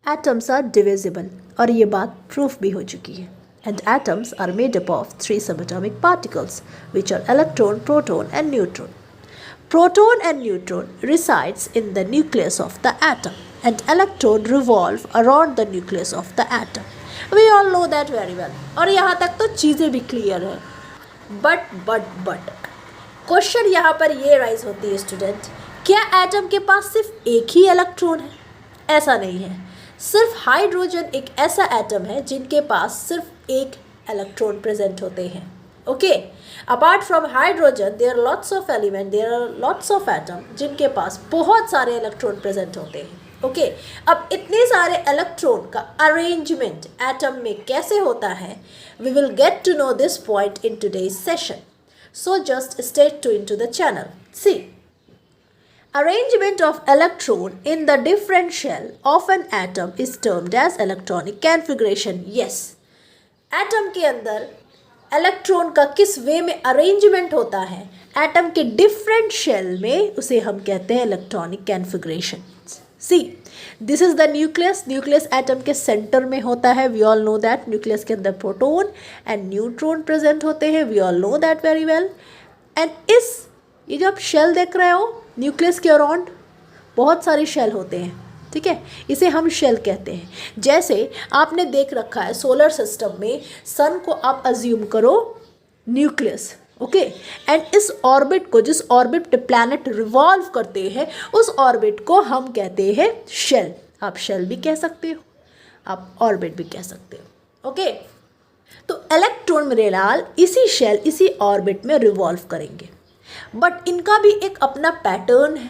Atoms are divisible और ये बात प्रूफ भी हो चुकी है. And atoms are made up of 3 subatomic particles, which are electron, proton, and neutron. Proton and neutron resides in the nucleus of the atom, and electron revolve around the nucleus of the atom. We all know that very well. और यहाँ तक तो चीज़ें भी clear है. But question यहाँ पर ये राइज होती है स्टूडेंट, क्या एटम के पास सिर्फ एक ही इलेक्ट्रॉन है? ऐसा नहीं है. सिर्फ हाइड्रोजन एक ऐसा एटम है जिनके पास सिर्फ एक इलेक्ट्रॉन प्रेजेंट होते हैं. Okay, apart from hydrogen there are lots of element, there are lots of atom जिनके पास बहुत सारे इलेक्ट्रॉन प्रेजेंट होते हैं. ओके, अब इतने सारे इलेक्ट्रॉन का अरेंजमेंट एटम में कैसे होता है, we will get to know this point in today's session. So just stay tuned to the channel. See, arrangement of electron in the different shell of an atom is termed as electronic configuration. Yes, atom के अंदर electron का किस वे में arrangement होता है atom के different shell में, उसे हम कहते हैं electronic configuration. See, this is the nucleus. Nucleus atom के सेंटर में होता है. We all know that. Nucleus के अंदर प्रोटॉन एंड न्यूट्रॉन प्रेजेंट होते हैं. We all know that very well. And ये जो आप शेल देख रहे हो न्यूक्लियस के अराउंड बहुत सारे शेल होते हैं. ठीक है, इसे हम शेल कहते हैं. जैसे आपने देख रखा है सोलर सिस्टम में सन को आप अज्यूम करो न्यूक्लियस. ओके, एंड इस ऑर्बिट को, जिस ऑर्बिट पे प्लैनेट रिवॉल्व करते हैं, उस ऑर्बिट को हम कहते हैं शेल. आप शेल भी कह सकते हो, आप ऑर्बिट भी कह सकते हो. ओके, तो इलेक्ट्रॉन मेरे लाल इसी शेल, इसी ऑर्बिट में रिवॉल्व करेंगे. बट इनका भी एक अपना पैटर्न है.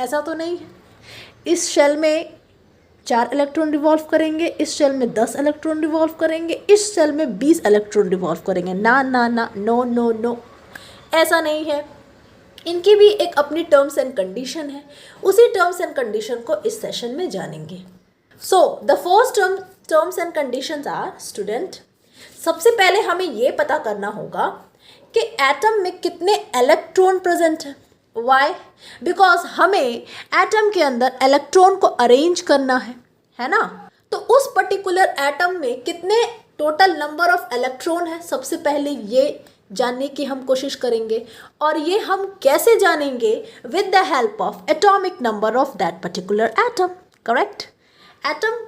ऐसा तो नहीं है इस शेल में 4 इलेक्ट्रॉन रिवॉल्व करेंगे, इस शेल में 10 इलेक्ट्रॉन रिवॉल्व करेंगे, इस शेल में 20 इलेक्ट्रॉन रिवॉल्व करेंगे. ना ना ना, नो नो नो, ऐसा नहीं है. इनकी भी एक अपनी टर्म्स एंड कंडीशन है. उसी टर्म्स एंड कंडीशन को इस सेशन में जानेंगे. So the first terms and conditions are student, सबसे पहले हमें ये पता करना होगा कि एटम में कितने इलेक्ट्रॉन प्रेजेंट हैं. वाई? बिकॉज हमें एटम के अंदर इलेक्ट्रॉन को अरेंज करना है ना. तो उस पर्टिकुलर एटम में कितने टोटल नंबर ऑफ इलेक्ट्रॉन है, सबसे पहले ये जानने की हम कोशिश करेंगे. और ये हम कैसे जानेंगे? With the help of atomic number of that particular atom. Correct. Atom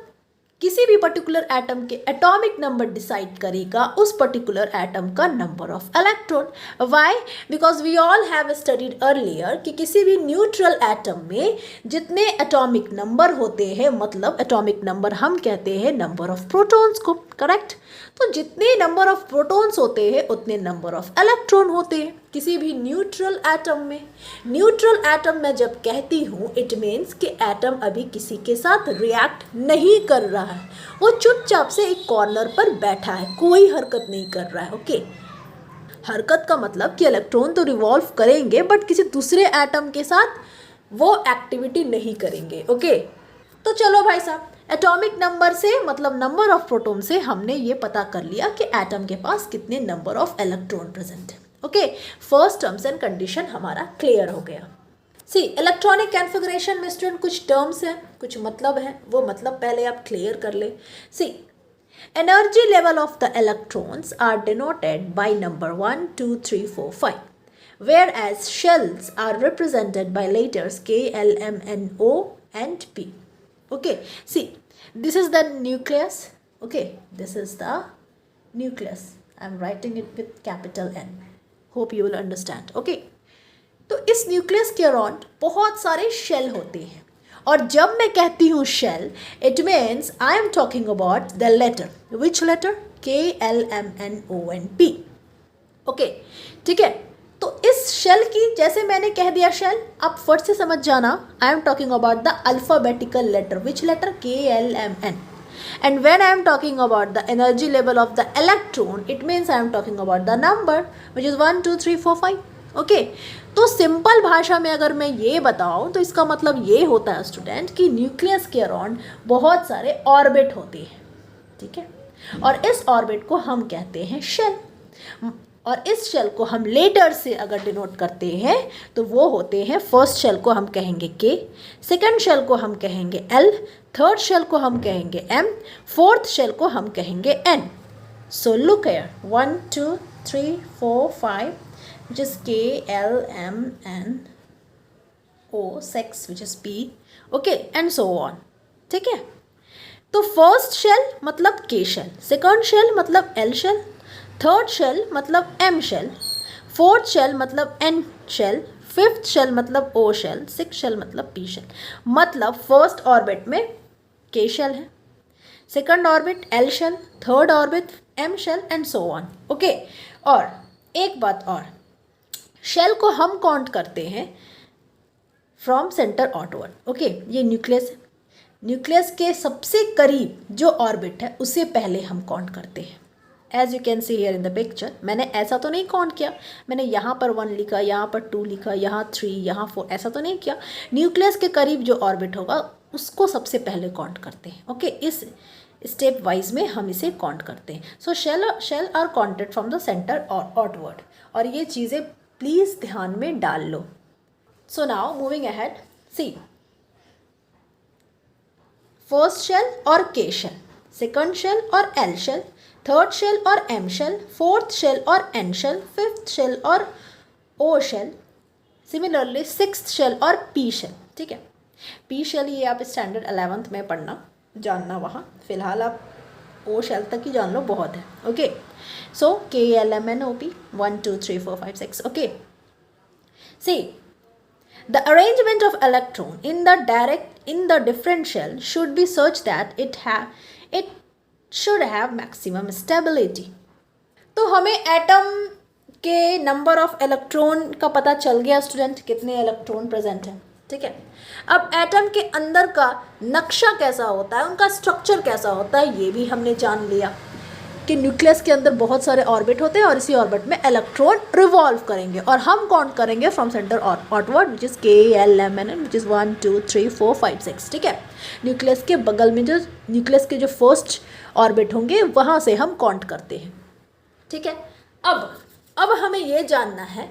किसी भी पर्टिकुलर एटम के एटॉमिक नंबर डिसाइड करेगा उस पर्टिकुलर एटम का number of electron. Why? Because we all have studied earlier कि किसी भी न्यूट्रल एटम में जितने एटॉमिक नंबर होते हैं, मतलब एटॉमिक नंबर हम कहते हैं नंबर ऑफ प्रोटॉन्स को. करेक्ट. तो जितने नंबर ऑफ प्रोटॉन्स होते हैं उतने नंबर ऑफ इलेक्ट्रॉन होते हैं किसी भी न्यूट्रल एटम में. न्यूट्रल एटम में जब कहती हूँ इट मीन्स कि एटम अभी किसी के साथ रिएक्ट नहीं कर रहा है, वो चुपचाप से एक कॉर्नर पर बैठा है, कोई हरकत नहीं कर रहा है. ओके, हरकत का मतलब कि इलेक्ट्रॉन तो रिवॉल्व करेंगे बट किसी दूसरे एटम के साथ वो एक्टिविटी नहीं करेंगे. ओके, तो चलो भाई साहब, एटॉमिक नंबर से मतलब नंबर ऑफ प्रोटॉन से हमने ये पता कर लिया कि एटम के पास कितने नंबर ऑफ इलेक्ट्रॉन प्रेजेंट है. Okay, first terms and condition हमारा क्लियर हो गया. सी, इलेक्ट्रॉनिक कॉन्फ़िगरेशन में स्टूडेंट कुछ टर्म्स हैं, कुछ मतलब है, वो मतलब पहले आप क्लियर कर ले. See, energy level of the electrons are denoted by number 1 2 3 4 5, whereas shells are represented by letters K, L, M, N, O and P. Okay, see, this is the nucleus. Okay, this is the nucleus. I'm writing it with capital N. Hope you will understand. Okay, तो इस nucleus के around बहुत सारे shell होते हैं. और जब मैं कहती हूँ shell, it means I am talking about the letter. Which letter? K, L, M, N, O and P. Okay, ठीक है. तो इस शेल की, जैसे मैंने कह दिया शेल, आप फट से समझ जाना, I am talking about the alphabetical letter. Which letter? K, L, M, N. And when I am talking about the energy level of the electron, it means I am talking about the number which is 1 2 3 4 5. Okay, तो simple भाषा में अगर मैं ये बताऊँ तो इसका मतलब ये होता है स्टूडेंट कि न्यूक्लियस के अराउंड बहुत सारे ऑर्बिट होते हैं. ठीक है, और इस ऑर्बिट को हम कहते हैं शेल. और इस शेल को हम लेटर से अगर डिनोट करते हैं तो वो होते हैं, फर्स्ट शेल को हम कहेंगे K, सेकेंड शेल को हम कहेंगे L, थर्ड शेल को हम कहेंगे M, फोर्थ शेल को हम कहेंगे N. So look here, 1 2 3 4 5 which is K, L, M, N, O, 6 which is P, okay and so on. ठीक है, तो फर्स्ट शेल मतलब K शेल, सेकंड शेल मतलब L शेल, थर्ड शेल मतलब M shell, fourth shell मतलब N shell, fifth shell मतलब O shell, six shell मतलब P shell. मतलब फर्स्ट ऑर्बिट में K शेल है, second orbit L shell, third orbit M shell and so on. Okay, और एक बात और, शेल को हम काउंट करते हैं फ्रॉम सेंटर आउटवर्ड. ओके, ये न्यूक्लियस है, न्यूक्लियस के सबसे करीब जो ऑर्बिट है उसे पहले हम काउंट करते हैं. As you can see here in the picture, मैंने ऐसा तो नहीं काउंट किया, मैंने यहाँ पर 1 लिखा, यहाँ पर 2 लिखा, यहाँ 3, यहाँ 4, ऐसा तो नहीं किया. न्यूक्लियस के करीब जो ऑर्बिट होगा उसको सबसे पहले काउंट करते हैं. ओके, इस स्टेप वाइज में हम इसे काउंट करते हैं. So shell are counted from the centre और आउटवर्ड, और ये चीज़ें प्लीज़ ध्यान में डाल लो. So now moving ahead, see first shell और K शेल, सेकंड शेल और L शेल, थर्ड शेल और M शेल, फोर्थ शेल और N शेल, फिफ्थ शेल और O shell, similarly sixth shell और P शेल. ठीक है, P शेल ये आप स्टैंडर्ड 11th में पढ़ना, जानना वहाँ, फिलहाल आप O शेल तक ही जान लो, बहुत है. Okay, so K, L, M, N, O, P, 1 2 3 4 5 6. Okay, see the arrangement of electron in the different shell should be such that it should have maximum stability. तो हमें एटम के नंबर ऑफ इलेक्ट्रॉन का पता चल गया student, कितने electron present हैं. ठीक है, अब एटम के अंदर का नक्शा कैसा होता है, उनका स्ट्रक्चर कैसा होता है, ये भी हमने जान लिया कि न्यूक्लियस के अंदर बहुत सारे ऑर्बिट होते हैं और इसी ऑर्बिट में इलेक्ट्रॉन रिवॉल्व करेंगे, और हम काउंट करेंगे from centre outward which is K, L, M, N, which is 1 2 3 4 5 6. ठीक है, न्यूक्लियस के बगल में जो न्यूक्लियस के जो फर्स्ट ऑर्बिट होंगे वहाँ से हम काउंट करते हैं. ठीक है, अब हमें ये जानना है,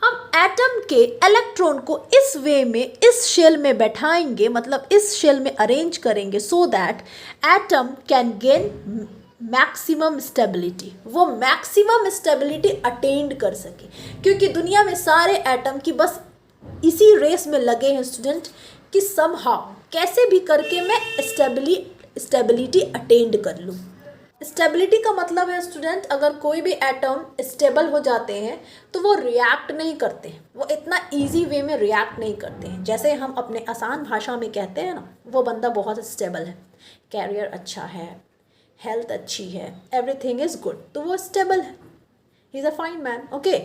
हम एटम के इलेक्ट्रॉन को इस वे में इस शेल में बैठाएंगे, मतलब इस शेल में अरेंज करेंगे so that atom can gain maximum stability, वो मैक्सिमम स्टेबिलिटी अटेंड कर सके, क्योंकि दुनिया में सारे एटम की बस इसी रेस में लगे हैं स्टूडेंट कि समहाउ कैसे भी करके मैं स्टेबिलिटी अटेंड कर लूँ. स्टेबिलिटी का मतलब है स्टूडेंट, अगर कोई भी एटम स्टेबल हो जाते हैं तो वो रिएक्ट नहीं करते हैं, वो इतना इजी वे में रिएक्ट नहीं करते हैं. जैसे हम अपने आसान भाषा में कहते हैं ना, वो बंदा बहुत स्टेबल है, कैरियर अच्छा है, हेल्थ अच्छी है, एवरीथिंग इज़ गुड, तो वो स्टेबल है, he is a fine man. Okay,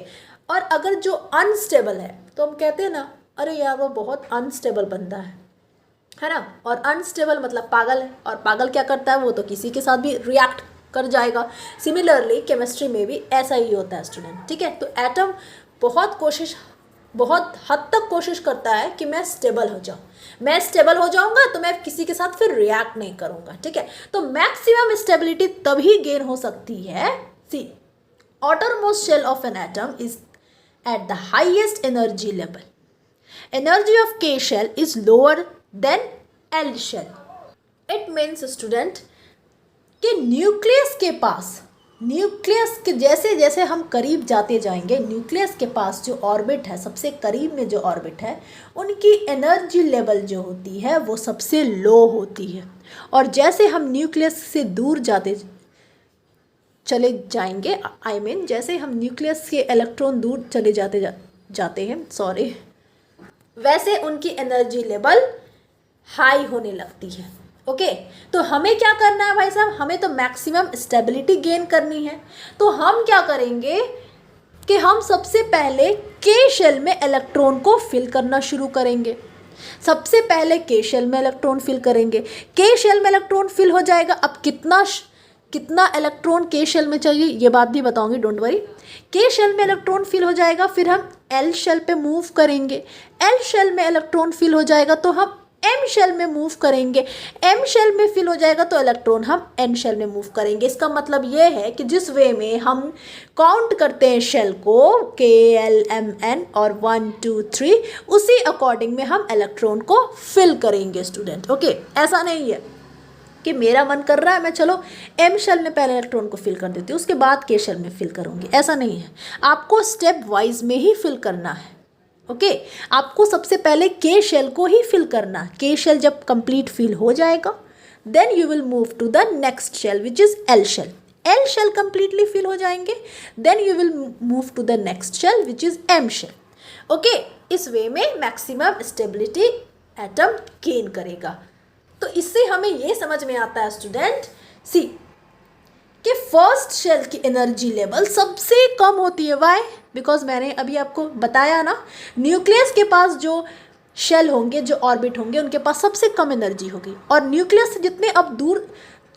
और अगर जो अनस्टेबल है तो हम कहते हैं ना, अरे यार वो बहुत अनस्टेबल बंदा है ना. और अनस्टेबल मतलब पागल है, और पागल क्या करता है, वो तो किसी के साथ भी रिएक्ट कर जाएगा. सिमिलरली केमिस्ट्री में भी ऐसा ही होता है स्टूडेंट. ठीक है, तो एटम बहुत हद तक कोशिश करता है कि मैं स्टेबल हो जाऊँ, मैं स्टेबल हो जाऊंगा तो मैं किसी के साथ फिर रिएक्ट नहीं करूंगा. ठीक है, तो मैक्सिमम स्टेबिलिटी तभी गेन हो सकती है. सी, outermost shell of an atom is at the highest energy level. Energy of K shell is lower than L shell. It means student कि न्यूक्लियस के पास, न्यूक्लियस के जैसे जैसे हम करीब जाते जाएंगे, न्यूक्लियस के पास जो ऑर्बिट है, सबसे करीब में जो ऑर्बिट है, उनकी एनर्जी लेवल जो होती है वो सबसे लो होती है. और जैसे हम न्यूक्लियस से दूर चले जाएंगे, आई मीन जैसे हम न्यूक्लियस के इलेक्ट्रॉन दूर चले जाते हैं वैसे उनकी एनर्जी लेवल हाई होने लगती है. ओके, तो हमें क्या करना है भाई साहब, हमें तो मैक्सिमम स्टेबिलिटी गेन करनी है. तो हम क्या करेंगे कि हम सबसे पहले K शेल में इलेक्ट्रॉन को फिल करना शुरू करेंगे. सबसे पहले K शेल में इलेक्ट्रॉन फिल करेंगे. K शेल में इलेक्ट्रॉन फिल हो जाएगा. अब कितना इलेक्ट्रॉन K शेल में चाहिए ये बात भी बताऊंगी, डोंट वरी. K शेल में इलेक्ट्रॉन फिल हो जाएगा, फिर हम L शेल पे मूव करेंगे. L शेल में इलेक्ट्रॉन फिल हो जाएगा तो हम एम शेल में मूव करेंगे, एम शेल में फिल हो जाएगा तो इलेक्ट्रॉन हम एन शेल में मूव करेंगे। इसका मतलब ये है कि जिस वे में हम काउंट करते हैं शेल को KLMN और 1 2 3, उसी अकॉर्डिंग में हम इलेक्ट्रॉन को फिल करेंगे स्टूडेंट। ओके, ऐसा नहीं है कि मेरा मन कर रहा है मैं चलो एम शेल में पहले इलेक्ट्रॉन को फिल कर देती हूँ उसके बाद के शेल में फिल करूँगी, ऐसा नहीं है। आपको स्टेप वाइज में ही फिल करना है। ओके, आपको सबसे पहले के शेल को ही फिल करना है। के शेल जब कंप्लीट फिल हो जाएगा then you will move to the next shell which is L shell. L shell completely fill हो जाएंगे then you will move to the next shell which is M shell. Okay, इस way में maximum stability atom gain करेगा। तो इससे हमें ये समझ में आता है स्टूडेंट सी कि फर्स्ट शेल की एनर्जी लेवल सबसे कम होती है। वाई? बिकॉज मैंने अभी आपको बताया ना, न्यूक्लियस के पास जो शेल होंगे, जो ऑर्बिट होंगे, उनके पास सबसे कम एनर्जी होगी और न्यूक्लियस से जितने अब दूर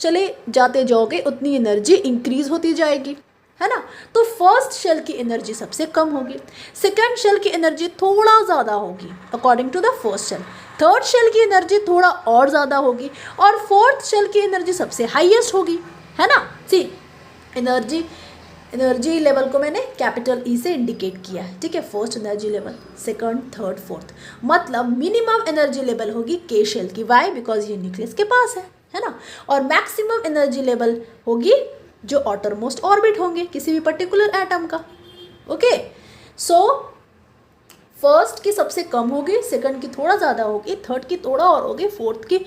चले जाते जाओगे उतनी एनर्जी इंक्रीज होती जाएगी, है ना। तो फर्स्ट शेल की एनर्जी सबसे कम होगी, सेकेंड शेल की एनर्जी थोड़ा ज़्यादा होगी according to the first shell, third shell की एनर्जी थोड़ा और ज़्यादा होगी और फोर्थ शेल की एनर्जी सबसे हाईएस्ट होगी, है ना। सी एनर्जी लेवल को मैंने कैपिटल ई से इंडिकेट किया है, ठीक है। First energy level, second, third, fourth, मतलब मिनिमम एनर्जी लेवल होगी के शेल की। वाई? बिकॉज ये न्यूक्लियस के पास है ना। और मैक्सिमम एनर्जी लेवल होगी जो ऑटरमोस्ट ऑर्बिट होंगे किसी भी पर्टिकुलर एटम का। ओके, सो फर्स्ट की सबसे कम होगी, सेकंड की थोड़ा ज़्यादा होगी, थर्ड की थोड़ा और होगी, फोर्थ की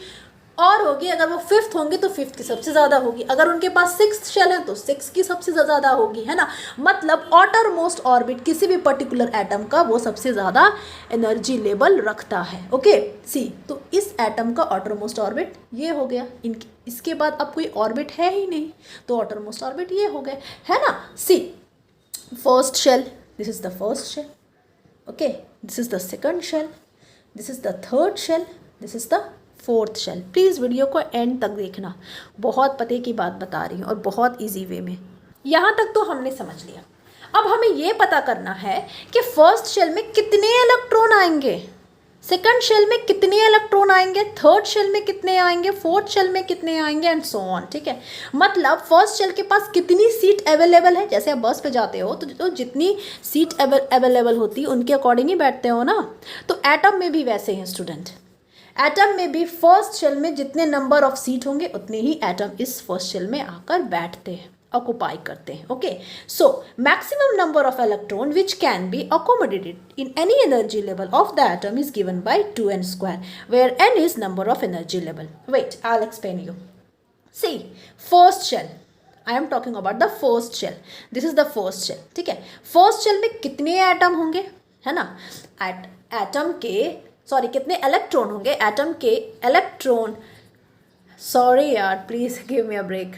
और होगी। अगर वो फिफ्थ होंगे तो फिफ्थ की सबसे ज़्यादा होगी। अगर उनके पास सिक्स्थ शेल है तो सिक्स की सबसे ज़्यादा होगी, है ना। मतलब ऑटरमोस्ट ऑर्बिट किसी भी पर्टिकुलर एटम का वो सबसे ज़्यादा एनर्जी लेवल रखता है। ओके, सी तो इस एटम का ऑटरमोस्ट ऑर्बिट ये हो गया, इसके बाद अब कोई ऑर्बिट है ही नहीं तो ऑटरमोस्ट ऑर्बिट ये हो गए, है ना। See first shell, this is the first shell, okay, this is the second shell, this is the third shell, this is the fourth shell. Please video को एंड तक देखना, बहुत पते की बात बता रही हूँ और बहुत इजी वे में। यहाँ तक तो हमने समझ लिया। अब हमें ये पता करना है कि फर्स्ट शेल में कितने इलेक्ट्रॉन आएंगे, सेकंड शेल में कितने इलेक्ट्रॉन आएंगे, थर्ड शेल में कितने आएंगे, फोर्थ शेल में कितने आएंगे एंड सो ऑन, ठीक है। मतलब फर्स्ट शेल के पास कितनी सीट अवेलेबल है। जैसे आप बस पे जाते हो तो जितनी सीट अवेलेबल होती है उनके अकॉर्डिंग ही बैठते हो ना। तो एटम में भी वैसे हैं स्टूडेंट। एटम में भी फर्स्ट शेल में जितने नंबर ऑफ सीट होंगे उतने ही एटम इस फर्स्ट शेल में आकर बैठते हैं, ऑक्युपाई करते हैं। Okay, so maximum number of electron which can be accommodated in any energy level of the atom is given by 2n², where n is number of energy level. Wait, I will explain you. See first shell, I am talking about the first shell, this is the first shell, ठीक है। First shell में कितने atom होंगे, है ना। Atom के कितने electron होंगे, एटम के इलेक्ट्रॉन, सॉरी यार please give me a break.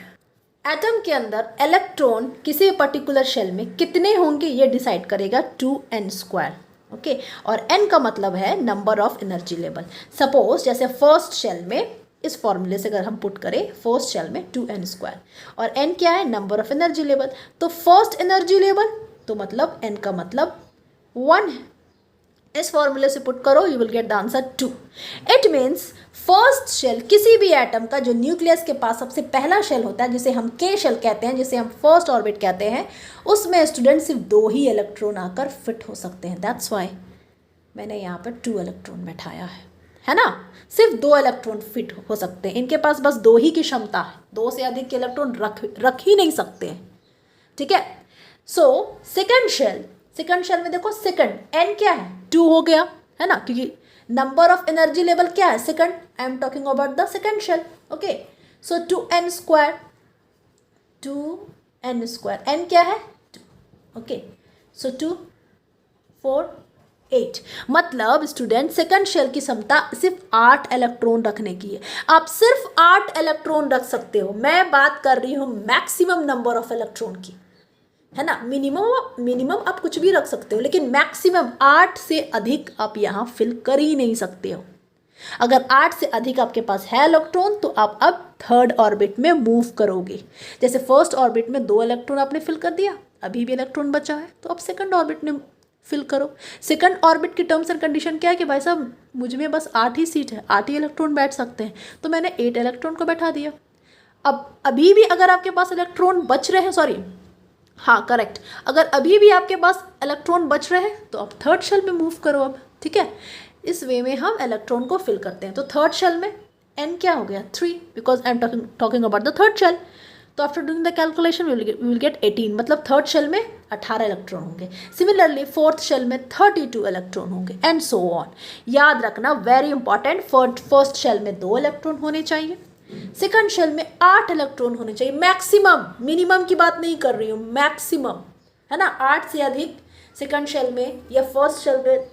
Atom के अंदर इलेक्ट्रॉन किसी पर्टिकुलर शेल में कितने होंगे ये डिसाइड करेगा 2n², ओके। और n का मतलब है number of energy level. Suppose जैसे फर्स्ट शेल में इस फॉर्मूले से अगर हम पुट करें फर्स्ट शेल में 2n² और n क्या है, नंबर ऑफ एनर्जी लेवल। तो फर्स्ट एनर्जी लेवल तो मतलब n का मतलब 1 है। इस फॉर्मूले से पुट करो you will get the answer 2। It means first shell किसी भी एटम का जो न्यूक्लियस के पास सबसे पहला शेल होता है जिसे हम के शेल कहते हैं, जिसे हम फर्स्ट ऑर्बिट कहते हैं, उसमें स्टूडेंट सिर्फ 2 ही इलेक्ट्रॉन आकर फिट हो सकते हैं। दैट्स वाई मैंने यहाँ पर 2 इलेक्ट्रॉन बैठाया है ना। सिर्फ 2 इलेक्ट्रॉन फिट हो सकते हैं, इनके पास बस 2 ही की क्षमता है, 2 से अधिक के इलेक्ट्रॉन रख ही नहीं सकते हैं, ठीक है। सो सेकंड शेल में देखो सेकंड n क्या है, 2 हो गया, है ना, क्योंकि नंबर ऑफ एनर्जी लेवल क्या है, second. I am talking about the second shell, okay. So 2n², n क्या है 2, ओके। सो 2 4 8, मतलब स्टूडेंट सेकंड शेल की क्षमता सिर्फ 8 इलेक्ट्रॉन रखने की है। आप सिर्फ 8 इलेक्ट्रॉन रख सकते हो। मैं बात कर रही हूँ मैक्सिमम नंबर ऑफ इलेक्ट्रॉन की, है ना। मिनिमम आप कुछ भी रख सकते हो, लेकिन मैक्सिमम 8 से अधिक आप यहाँ फिल कर ही नहीं सकते हो। अगर 8 से अधिक आपके पास है इलेक्ट्रॉन तो आप अब थर्ड ऑर्बिट में मूव करोगे। जैसे फर्स्ट ऑर्बिट में 2 इलेक्ट्रॉन आपने फिल कर दिया, अभी भी इलेक्ट्रॉन बचा है तो आप सेकंड ऑर्बिट में फिल करो। सेकंड ऑर्बिट की टर्म्स एंड कंडीशन क्या है कि भाई साहब मुझ में बस 8 ही सीट है, 8 ही इलेक्ट्रॉन बैठ सकते हैं, तो मैंने 8 इलेक्ट्रॉन को बैठा दिया। अब अभी भी अगर आपके पास इलेक्ट्रॉन बच रहे हैं, सॉरी हाँ करेक्ट, अगर अभी भी आपके पास इलेक्ट्रॉन बच रहे हैं तो आप थर्ड शेल में मूव करो अब, ठीक है। इस वे में हम इलेक्ट्रॉन को फिल करते हैं। तो थर्ड शेल में n क्या हो गया 3, because I am talking about the third shell. तो after doing the calculation we will get 18, मतलब थर्ड शेल में 18 इलेक्ट्रॉन होंगे। सिमिलरली फोर्थ शेल में 32 इलेक्ट्रॉन होंगे एंड सो ऑन। याद रखना वेरी इंपॉर्टेंट, फर्स्ट शेल में 2 इलेक्ट्रॉन होने चाहिए, सेकंड शेल में 8 इलेक्ट्रॉन होने चाहिए मैक्सिमम, मिनिमम की बात नहीं कर रही हूँ, मैक्सिमम है ना। 8 से अधिक सेकंड शेल में या फर्स्ट शेल में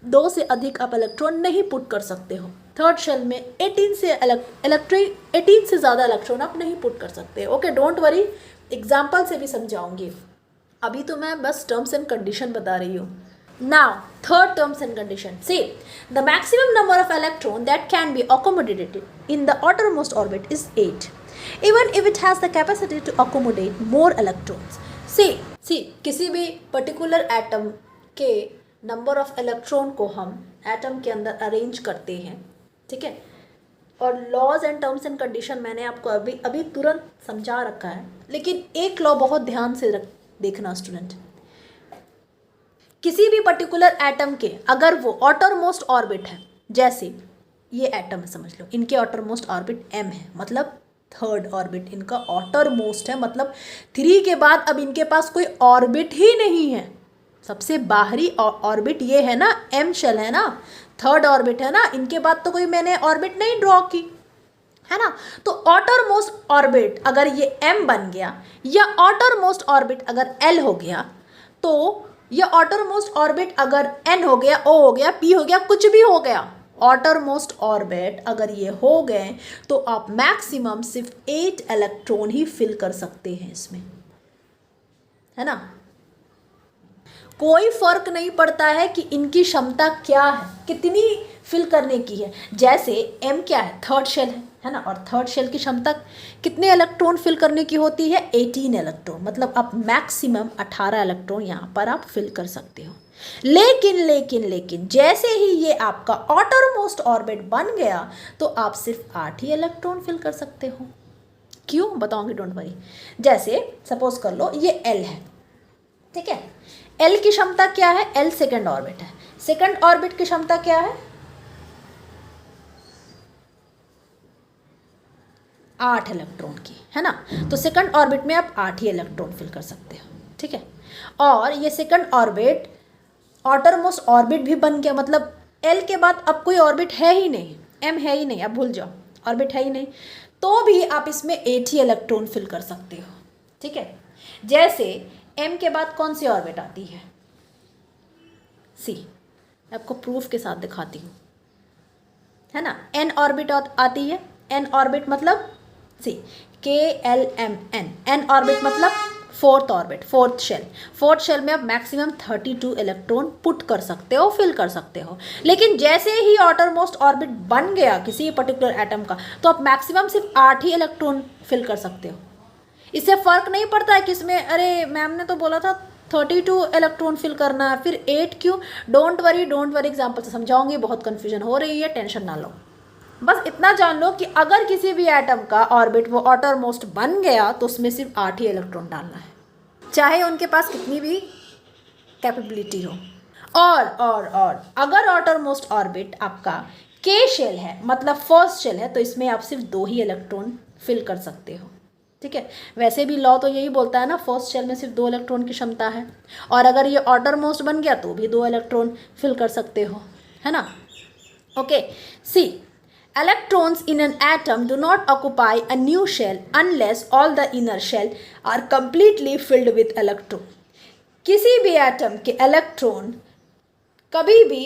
2 से अधिक आप इलेक्ट्रॉन नहीं पुट कर सकते हो। थर्ड शेल में 18 से ज़्यादा इलेक्ट्रॉन आप नहीं पुट कर सकते। ओके डोंट वरी, एग्जाम्पल से भी समझाऊंगी, अभी तो मैं बस टर्म्स एंड कंडीशन बता रही हूँ। Now, third terms and condition. See, the maximum number of electron that can be accommodated in the outermost orbit is 8, even if it has the capacity to accommodate more electrons. See, किसी भी particular atom के number of electron को हम atom के अंदर arrange करते हैं, ठीक है। और laws and terms and condition मैंने आपको अभी तुरंत समझा रखा है, लेकिन एक law बहुत ध्यान से देखना स्टूडेंट। किसी भी पर्टिकुलर एटम के अगर वो ऑटरमोस्ट ऑर्बिट है, जैसे ये एटम है समझ लो, इनके ऑटरमोस्ट ऑर्बिट m है, मतलब थर्ड ऑर्बिट इनका ऑटरमोस्ट है, मतलब 3 के बाद अब इनके पास कोई ऑर्बिट ही नहीं है। सबसे बाहरी ऑर्बिट ये है ना, m शेल है ना, थर्ड ऑर्बिट है ना, इनके बाद तो कोई मैंने ऑर्बिट नहीं ड्रॉ की है ना। तो ऑटरमोस्ट ऑर्बिट अगर ये m बन गया या ऑटरमोस्ट ऑर्बिट अगर l हो गया, तो ये ऑटरमोस्ट ऑर्बिट अगर n हो गया, o हो गया, p हो गया, कुछ भी हो गया, ऑटरमोस्ट ऑर्बिट अगर ये हो गए तो आप मैक्सिमम सिर्फ 8 इलेक्ट्रॉन ही फिल कर सकते हैं इसमें, है ना। कोई फर्क नहीं पड़ता है कि इनकी क्षमता क्या है, कितनी फिल करने की है। जैसे m क्या है, थर्ड शेल है ना, और थर्ड शेल की क्षमता कितने इलेक्ट्रॉन फिल करने की होती है 18 इलेक्ट्रॉन, मतलब आप मैक्सिमम 18 इलेक्ट्रॉन यहाँ पर आप फिल कर सकते हो। लेकिन जैसे ही ये आपका ऑटरमोस्ट ऑर्बिट बन गया तो आप सिर्फ 8 ही इलेक्ट्रॉन फिल कर सकते हो। क्यों बताऊंगी, डोंट वरी। जैसे सपोज कर लो ये L है, ठीक है, L की क्षमता क्या है, L सेकेंड ऑर्बिट है, सेकेंड ऑर्बिट की क्षमता क्या है 8 इलेक्ट्रॉन की, है ना। तो सेकंड ऑर्बिट में आप 8 ही इलेक्ट्रॉन फिल कर सकते हो, ठीक है। और ये सेकंड ऑर्बिट ऑटरमोस्ट ऑर्बिट भी बन गया, मतलब L के बाद अब कोई ऑर्बिट है ही नहीं, M है ही नहीं, अब भूल जाओ, ऑर्बिट है ही नहीं, तो भी आप इसमें 8 ही इलेक्ट्रॉन फिल कर सकते हो, ठीक है। जैसे M के बाद कौन सी ऑर्बिट आती है, सी, आपको प्रूफ के साथ दिखाती हूँ, है ना। N ऑर्बिट आती है, N ऑर्बिट मतलब सी KLMN, N ऑर्बिट मतलब फोर्थ ऑर्बिट, फोर्थ शेल में आप मैक्सिमम 32 इलेक्ट्रॉन पुट कर सकते हो, फिल कर सकते हो। लेकिन जैसे ही ऑटरमोस्ट ऑर्बिट बन गया किसी पर्टिकुलर एटम का, तो आप मैक्सिमम सिर्फ 8 ही इलेक्ट्रॉन फिल कर सकते हो। इससे फर्क नहीं पड़ता है किसमें, अरे मैम ने तो बोला था 32 इलेक्ट्रॉन फिल करना है, फिर 8 क्यों। डोंट वरी एग्जाम्पल से समझाऊंगी, बहुत कन्फ्यूजन हो रही है, टेंशन ना लो। बस इतना जान लो कि अगर किसी भी एटम का ऑर्बिट वो ऑटरमोस्ट बन गया तो उसमें सिर्फ 8 ही इलेक्ट्रॉन डालना है, चाहे उनके पास कितनी भी कैपेबिलिटी हो। और अगर ऑटरमोस्ट ऑर्बिट आपका K शेल है, मतलब फर्स्ट शेल है, तो इसमें आप सिर्फ 2 ही इलेक्ट्रॉन फिल कर सकते हो, ठीक है। वैसे भी लॉ तो यही बोलता है ना, फर्स्ट शेल में सिर्फ 2 इलेक्ट्रॉन की क्षमता है, और अगर ये ऑटरमोस्ट बन गया तो भी 2 इलेक्ट्रॉन फिल कर सकते हो, है ना। Okay, see, electrons in an atom do not occupy a new shell unless all the inner shell are completely filled with electron. किसी भी एटम के इलेक्ट्रॉन कभी भी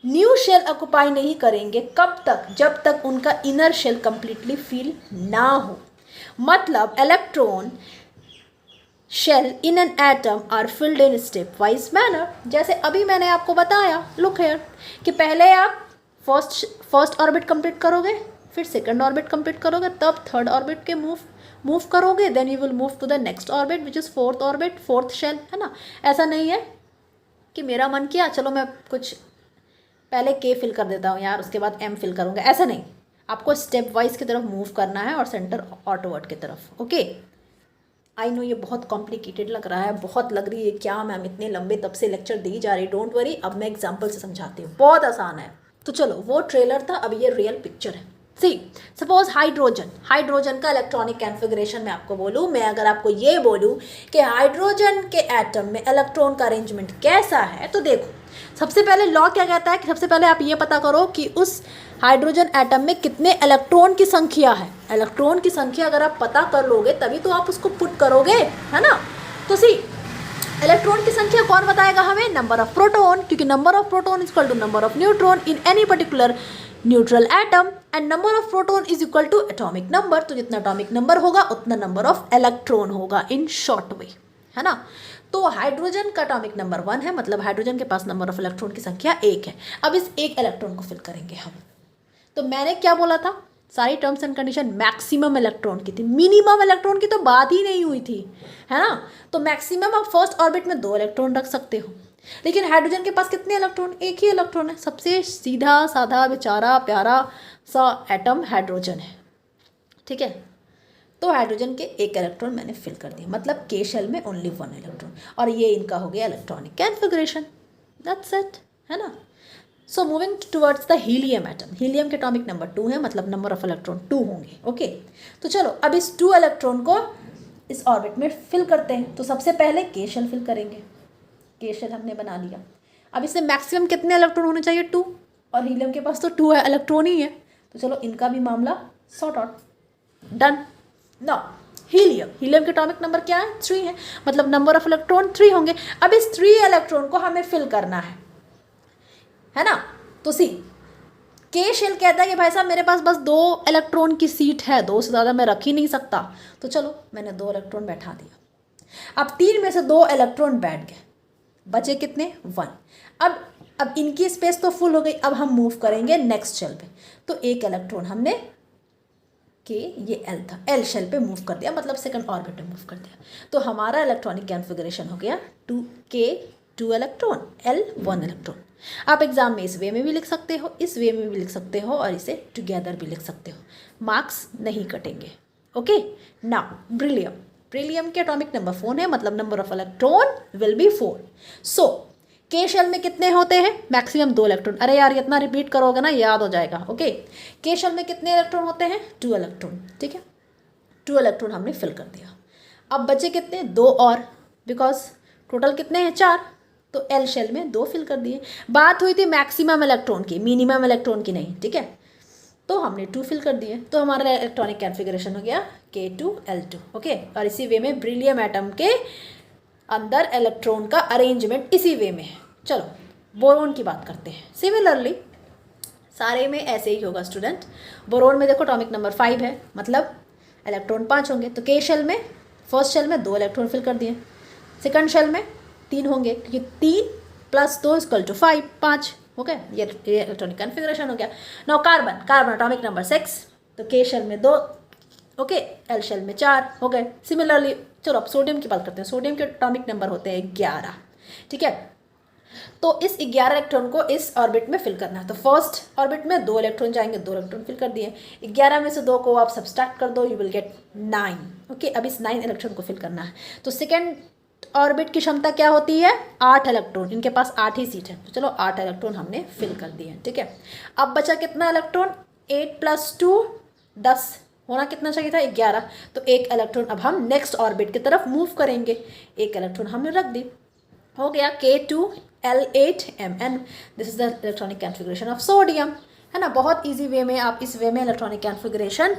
न्यू शेल ऑक्युपाई नहीं करेंगे, कब तक, जब तक उनका इनर शेल कंप्लीटली फिल ना हो। मतलब electron shell in an atom are filled in stepwise manner. जैसे अभी मैंने आपको बताया, लुक हियर, कि पहले आप फर्स्ट ऑर्बिट कंप्लीट करोगे, फिर सेकंड ऑर्बिट कंप्लीट करोगे, तब थर्ड ऑर्बिट के मूव करोगे, then you will move to the next orbit which is fourth orbit, fourth shell, है ना। ऐसा नहीं है, कि मेरा मन किया चलो मैं कुछ पहले के फिल कर देता हूँ यार, उसके बाद एम फिल करूँगा, ऐसा नहीं, आपको स्टेप वाइज की तरफ मूव करना है और सेंटर ऑटोवर्ड की तरफ। ओके, आई नो ये बहुत कॉम्प्लिकेटेड लग रहा है, बहुत लग रही है क्या मैम इतने लंबे तब से लेक्चर दी जा रही, डोंट वरी, अब मैं एग्जाम्पल से समझाती हूँ, बहुत आसान है। तो चलो वो ट्रेलर था, अब ये रियल पिक्चर है। सी सपोज हाइड्रोजन का इलेक्ट्रॉनिक कॉन्फ़िगरेशन मैं आपको बोलूँ, मैं अगर आपको ये बोलूँ कि हाइड्रोजन के एटम में इलेक्ट्रॉन का अरेंजमेंट कैसा है, तो देखो सबसे पहले लॉ क्या कहता है कि सबसे पहले आप ये पता करो कि उस हाइड्रोजन एटम में कितने इलेक्ट्रॉन की संख्या है। इलेक्ट्रॉन की संख्या अगर आप पता कर लोगे तभी तो आप उसको पुट करोगे, है ना। तो सी इलेक्ट्रॉन की संख्या कौन बताएगा हमें? नंबर ऑफ प्रोटॉन, क्योंकि number of proton is equal to number of neutron in any particular neutral atom and number of proton is equal to atomic number. तो जितना एटॉमिक नंबर होगा उतना नंबर ऑफ इलेक्ट्रॉन होगा, in short way, है ना। तो hydrogen का atomic number 1 है, मतलब हाइड्रोजन के पास नंबर ऑफ इलेक्ट्रॉन की संख्या 1 है। अब इस एक इलेक्ट्रॉन को फिल करेंगे हम। तो मैंने क्या बोला था, सारी terms and condition maximum electron की थी, मिनिमम इलेक्ट्रॉन की तो बात ही नहीं हुई थी, है ना। तो मैक्सिमम आप फर्स्ट ऑर्बिट में 2 इलेक्ट्रॉन रख सकते हो, लेकिन हाइड्रोजन के पास कितने इलेक्ट्रॉन? एक ही इलेक्ट्रॉन है। सबसे सीधा साधा बेचारा प्यारा सा एटम हाइड्रोजन है, ठीक है। तो हाइड्रोजन के एक इलेक्ट्रॉन मैंने फिल कर दिया, मतलब के शेल में ओनली 1 इलेक्ट्रॉन, और ये इनका हो गया इलेक्ट्रॉनिक कॉन्फ़िगरेशन, दैट्स इट, है ना। So moving towards the helium atom, helium के एटॉमिक नंबर 2 है, मतलब नंबर ऑफ इलेक्ट्रॉन 2 होंगे। ओके, तो चलो अब इस 2 इलेक्ट्रॉन को इस ऑर्बिट में फिल करते हैं। तो सबसे पहले के शेल फिल करेंगे, के शेल हमने बना लिया। अब इसमें मैक्सिमम कितने इलेक्ट्रॉन होने चाहिए? 2, और हीलियम के पास तो 2 है, इलेक्ट्रॉन ही है, तो चलो इनका भी मामला sort out, done. Now helium के एटॉमिक नंबर क्या है? 3 है, मतलब नंबर ऑफ इलेक्ट्रॉन 3 होंगे। अब इस 3 इलेक्ट्रॉन को हमें फिल करना है ना। तो सी के शेल कहता है कि भाई साहब मेरे पास बस 2 इलेक्ट्रॉन की सीट है, 2 से ज़्यादा मैं रख ही नहीं सकता, तो चलो मैंने 2 इलेक्ट्रॉन बैठा दिया। अब 3 में से 2 इलेक्ट्रॉन बैठ गए, बचे कितने? 1। अब इनकी स्पेस तो फुल हो गई, अब हम मूव करेंगे नेक्स्ट शेल पे। तो एक इलेक्ट्रॉन हमने के, ये एल था, एल शेल पे मूव कर दिया, मतलब सेकंड ऑर्बिट में मूव कर दिया। तो हमारा इलेक्ट्रॉनिक कॉन्फ़िगरेशन हो गया 2 इलेक्ट्रॉन, एल 1 इलेक्ट्रॉन। आप एग्जाम में इस वे में भी लिख सकते हो, इस वे में भी लिख सकते हो, और इसे टुगेदर भी लिख सकते हो, मार्क्स नहीं कटेंगे। ओके, नाउ ब्रिलियम के एटॉमिक नंबर 4 है, मतलब number of electron will be 4। सो के शेल में कितने होते हैं? Maximum 2 electron. अरे यार इतना रिपीट करोगे ना याद हो जाएगा। ओके, के शेल में कितने इलेक्ट्रॉन होते हैं? 2 इलेक्ट्रॉन, ठीक है। 2 इलेक्ट्रॉन हमने फिल कर दिया। अब बचे कितने? 2 और, बिकॉज टोटल कितने हैं? 4, तो एल शेल में 2 फिल कर दिए। बात हुई थी मैक्सिमम इलेक्ट्रॉन की, मिनिमम इलेक्ट्रॉन की नहीं, ठीक है। तो हमने 2 फिल कर दिए, तो हमारा इलेक्ट्रॉनिक कॉन्फ़िगरेशन हो गया K2L2। ओके, और इसी वे में ब्रिलियम एटम के अंदर इलेक्ट्रॉन का अरेंजमेंट इसी वे में है। चलो बोरोन की बात करते हैं। सिमिलरली सारे में ऐसे ही होगा स्टूडेंट। बोरोन में देखो एटॉमिक नंबर 5 है, मतलब इलेक्ट्रॉन 5 होंगे। तो के शेल में, फर्स्ट शेल में 2 इलेक्ट्रॉन फिल कर दिए, सेकंड शेल में 3 होंगे, क्योंकि 3 + 2 = 5, 5 हो गए। ये इलेक्ट्रॉनिक कॉन्फ़िगरेशन हो गया। नाउ कार्बन एटॉमिक नंबर 6, तो के शेल में 2, ओके, एल शेल में 4 हो गए। सिमिलरली चलो अब सोडियम की बात करते हैं। सोडियम के एटॉमिक नंबर होते हैं 11, ठीक है। तो इस 11 इलेक्ट्रॉन को इस ऑर्बिट में फिल करना है। तो फर्स्ट ऑर्बिट में 2 इलेक्ट्रॉन जाएंगे, 2 इलेक्ट्रॉन फिल कर दिए। 11 में से 2 को आप सब्सट्रैक्ट कर दो, यू विल गेट 9। ओके, अब इस 9 इलेक्ट्रॉन को फिल करना है। तो सेकेंड ऑर्बिट की क्षमता क्या होती है? 8 इलेक्ट्रॉन, इनके पास 8 ही सीट है, तो चलो 8 इलेक्ट्रॉन हमने फिल कर दिए, ठीक है। अब बचा कितना इलेक्ट्रॉन? 8 + 2 10, होना कितना चाहिए था? 11। तो एक इलेक्ट्रॉन अब हम नेक्स्ट ऑर्बिट की तरफ मूव करेंगे, एक इलेक्ट्रॉन हमने रख दी, हो गया K2L8Mn। This is the electronic configuration of sodium, है ना। बहुत इजी वे में आप इस वे में इलेक्ट्रॉनिक कॉन्फ़िगरेशन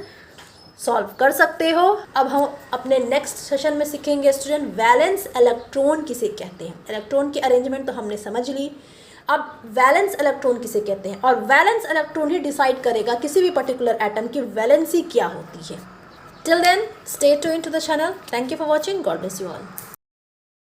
सॉल्व कर सकते हो। अब हम अपने नेक्स्ट सेशन में सीखेंगे स्टूडेंट वैलेंस इलेक्ट्रॉन किसे कहते हैं। इलेक्ट्रॉन की अरेंजमेंट तो हमने समझ ली, अब वैलेंस इलेक्ट्रॉन किसे कहते हैं, और वैलेंस इलेक्ट्रॉन ही डिसाइड करेगा किसी भी पर्टिकुलर एटम की वैलेंसी क्या होती है। Till then stay tuned to the channel. Thank you for watching. God bless you all.